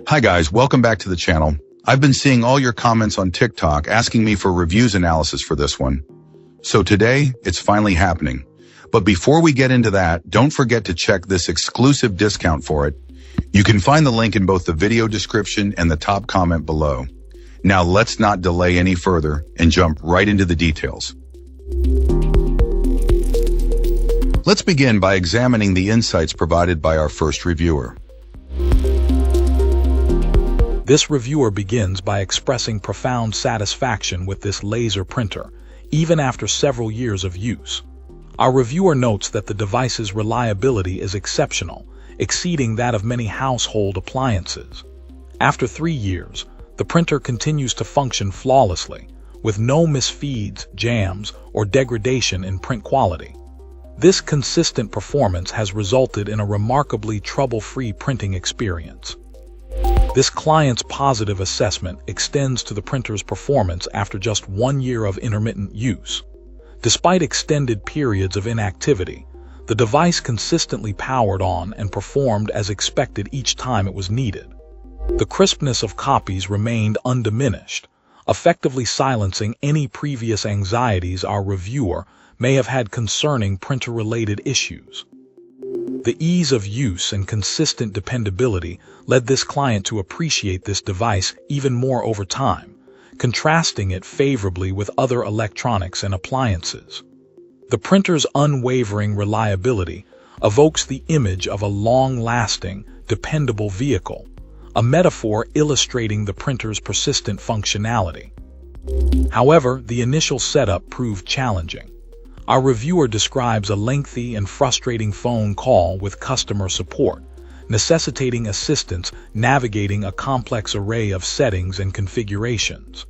Hi guys, welcome back to the channel. I've been seeing all your comments on TikTok asking me for reviews analysis for this one. So today, it's finally happening. But before we get into that, don't forget to check this exclusive discount for it. You can find the link in both the video description and the top comment below. Now let's not delay any further and jump right into the details. Let's begin by examining the insights provided by our first reviewer. This reviewer begins by expressing profound satisfaction with this laser printer, even after several years of use. Our reviewer notes that the device's reliability is exceptional, exceeding that of many household appliances. After 3 years, the printer continues to function flawlessly, with no misfeeds, jams, or degradation in print quality. This consistent performance has resulted in a remarkably trouble-free printing experience. This client's positive assessment extends to the printer's performance after just 1 year of intermittent use. Despite extended periods of inactivity, the device consistently powered on and performed as expected each time it was needed. The crispness of copies remained undiminished, effectively silencing any previous anxieties our reviewer may have had concerning printer-related issues. The ease of use and consistent dependability led this client to appreciate this device even more over time, contrasting it favorably with other electronics and appliances. The printer's unwavering reliability evokes the image of a long-lasting, dependable vehicle, a metaphor illustrating the printer's persistent functionality. However, the initial setup proved challenging. Our reviewer describes a lengthy and frustrating phone call with customer support, necessitating assistance navigating a complex array of settings and configurations.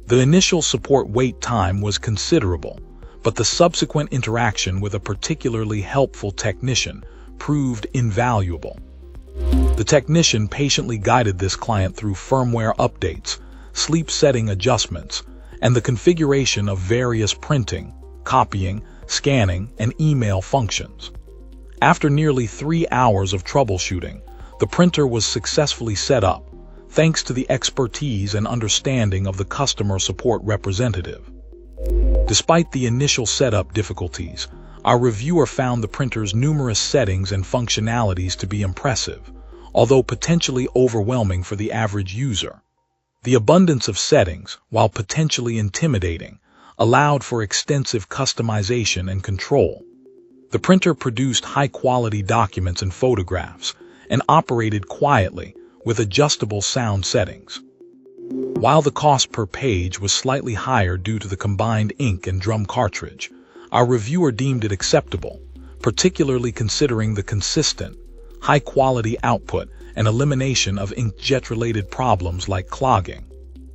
The initial support wait time was considerable, but the subsequent interaction with a particularly helpful technician proved invaluable. The technician patiently guided this client through firmware updates, sleep setting adjustments, and the configuration of various printing, copying, scanning, and email functions. After nearly 3 hours of troubleshooting, the printer was successfully set up, thanks to the expertise and understanding of the customer support representative. Despite the initial setup difficulties, our reviewer found the printer's numerous settings and functionalities to be impressive, although potentially overwhelming for the average user. The abundance of settings, while potentially intimidating, allowed for extensive customization and control. The printer produced high-quality documents and photographs, and operated quietly with adjustable sound settings. While the cost per page was slightly higher due to the combined ink and drum cartridge, our reviewer deemed it acceptable, particularly considering the consistent, high-quality output and elimination of inkjet-related problems like clogging.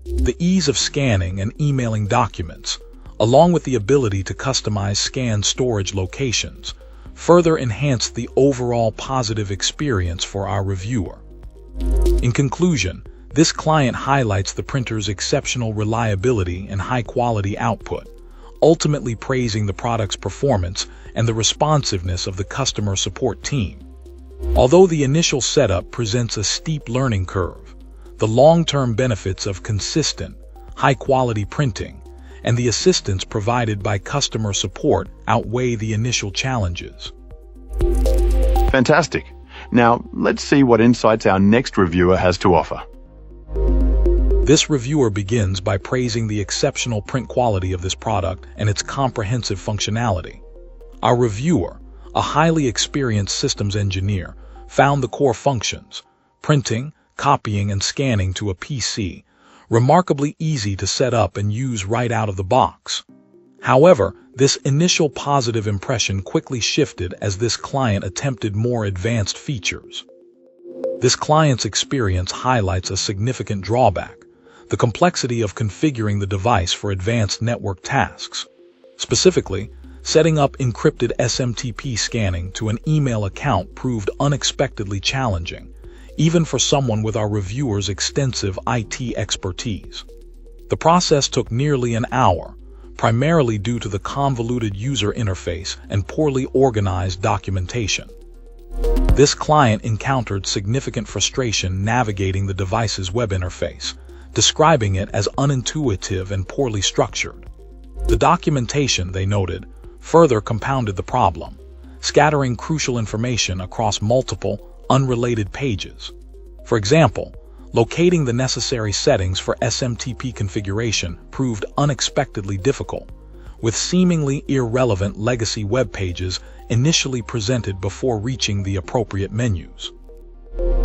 The ease of scanning and emailing documents, along with the ability to customize scan storage locations, further enhanced the overall positive experience for our reviewer. In conclusion, this client highlights the printer's exceptional reliability and high-quality output, ultimately praising the product's performance and the responsiveness of the customer support team. Although the initial setup presents a steep learning curve, the long-term benefits of consistent, high-quality printing and the assistance provided by customer support outweigh the initial challenges. Fantastic. Now, let's see what insights our next reviewer has to offer. This reviewer begins by praising the exceptional print quality of this product and its comprehensive functionality. Our reviewer, a highly experienced systems engineer, found the core functions, printing, copying, and scanning to a PC, remarkably easy to set up and use right out of the box. However, this initial positive impression quickly shifted as this client attempted more advanced features. This client's experience highlights a significant drawback: the complexity of configuring the device for advanced network tasks. Specifically, setting up encrypted SMTP scanning to an email account proved unexpectedly challenging, even for someone with our reviewer's extensive IT expertise. The process took nearly an hour, primarily due to the convoluted user interface and poorly organized documentation. This client encountered significant frustration navigating the device's web interface, describing it as unintuitive and poorly structured. The documentation, they noted, further compounded the problem, scattering crucial information across multiple, unrelated pages. For example, locating the necessary settings for SMTP configuration proved unexpectedly difficult, with seemingly irrelevant legacy web pages initially presented before reaching the appropriate menus.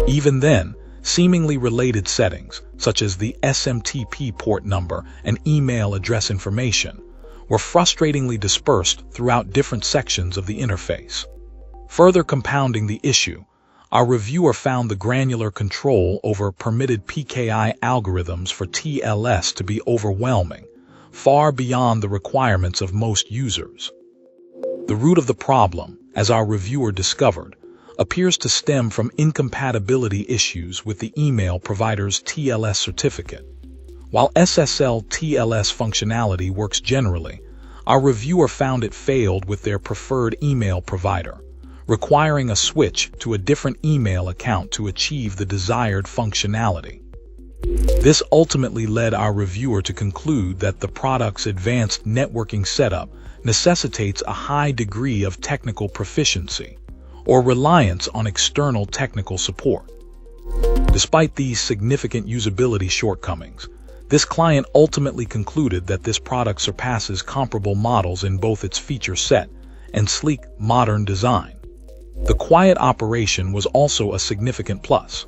Even then, seemingly related settings, such as the SMTP port number and email address information, were frustratingly dispersed throughout different sections of the interface. Further compounding the issue, our reviewer found the granular control over permitted PKI algorithms for TLS to be overwhelming, far beyond the requirements of most users. The root of the problem, as our reviewer discovered, appears to stem from incompatibility issues with the email provider's TLS certificate. While SSL TLS functionality works generally, our reviewer found it failed with their preferred email provider, requiring a switch to a different email account to achieve the desired functionality. This ultimately led our reviewer to conclude that the product's advanced networking setup necessitates a high degree of technical proficiency or reliance on external technical support. Despite these significant usability shortcomings, this client ultimately concluded that this product surpasses comparable models in both its feature set and sleek, modern design. The quiet operation was also a significant plus.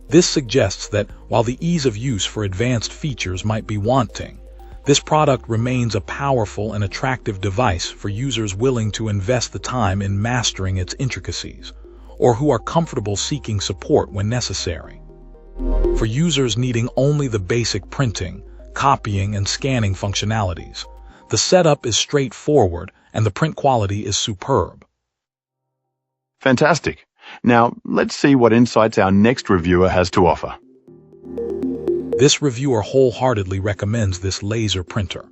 This suggests that while the ease of use for advanced features might be wanting, this product remains a powerful and attractive device for users willing to invest the time in mastering its intricacies, or who are comfortable seeking support when necessary. For users needing only the basic printing, copying, and scanning functionalities, the setup is straightforward and the print quality is superb. Fantastic. Now, let's see what insights our next reviewer has to offer. This reviewer wholeheartedly recommends this laser printer.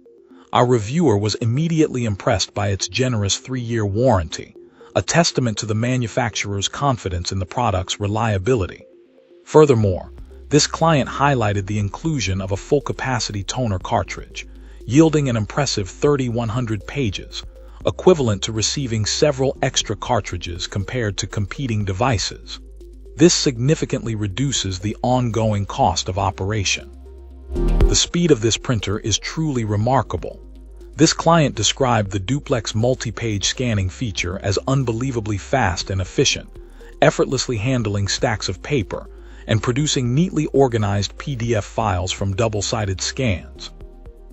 Our reviewer was immediately impressed by its generous 3-year warranty, a testament to the manufacturer's confidence in the product's reliability. Furthermore, this client highlighted the inclusion of a full-capacity toner cartridge, yielding an impressive 3,100 pages, equivalent to receiving several extra cartridges compared to competing devices. This significantly reduces the ongoing cost of operation. The speed of this printer is truly remarkable. This client described the duplex multi-page scanning feature as unbelievably fast and efficient, effortlessly handling stacks of paper and producing neatly organized PDF files from double-sided scans.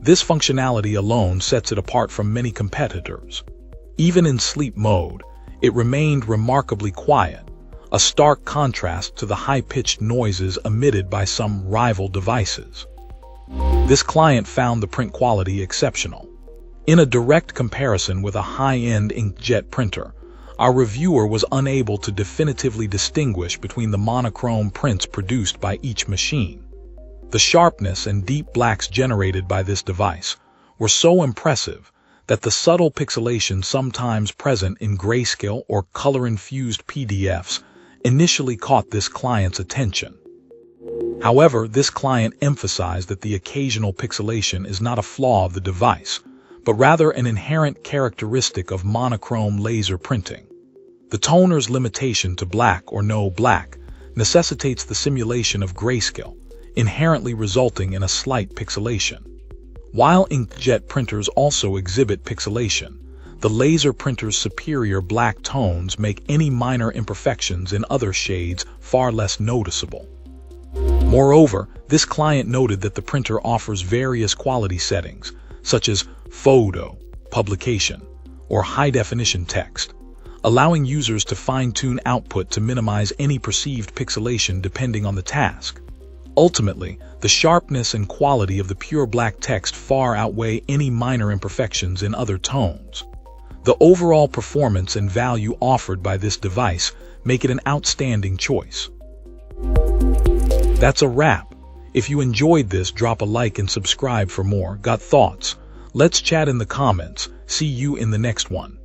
This functionality alone sets it apart from many competitors. Even in sleep mode, it remained remarkably quiet, a stark contrast to the high-pitched noises emitted by some rival devices. This client found the print quality exceptional. In a direct comparison with a high-end inkjet printer, our reviewer was unable to definitively distinguish between the monochrome prints produced by each machine. The sharpness and deep blacks generated by this device were so impressive that the subtle pixelation sometimes present in grayscale or color-infused PDFs initially caught this client's attention. However, this client emphasized that the occasional pixelation is not a flaw of the device, but rather an inherent characteristic of monochrome laser printing. The toner's limitation to black or no black necessitates the simulation of grayscale, inherently resulting in a slight pixelation. While inkjet printers also exhibit pixelation, the laser printer's superior black tones make any minor imperfections in other shades far less noticeable. Moreover, this client noted that the printer offers various quality settings, such as photo, publication, or high-definition text, allowing users to fine-tune output to minimize any perceived pixelation depending on the task. Ultimately, the sharpness and quality of the pure black text far outweigh any minor imperfections in other tones. The overall performance and value offered by this device make it an outstanding choice. That's a wrap. If you enjoyed this, drop a like and subscribe for more. Got thoughts? Let's chat in the comments. See you in the next one.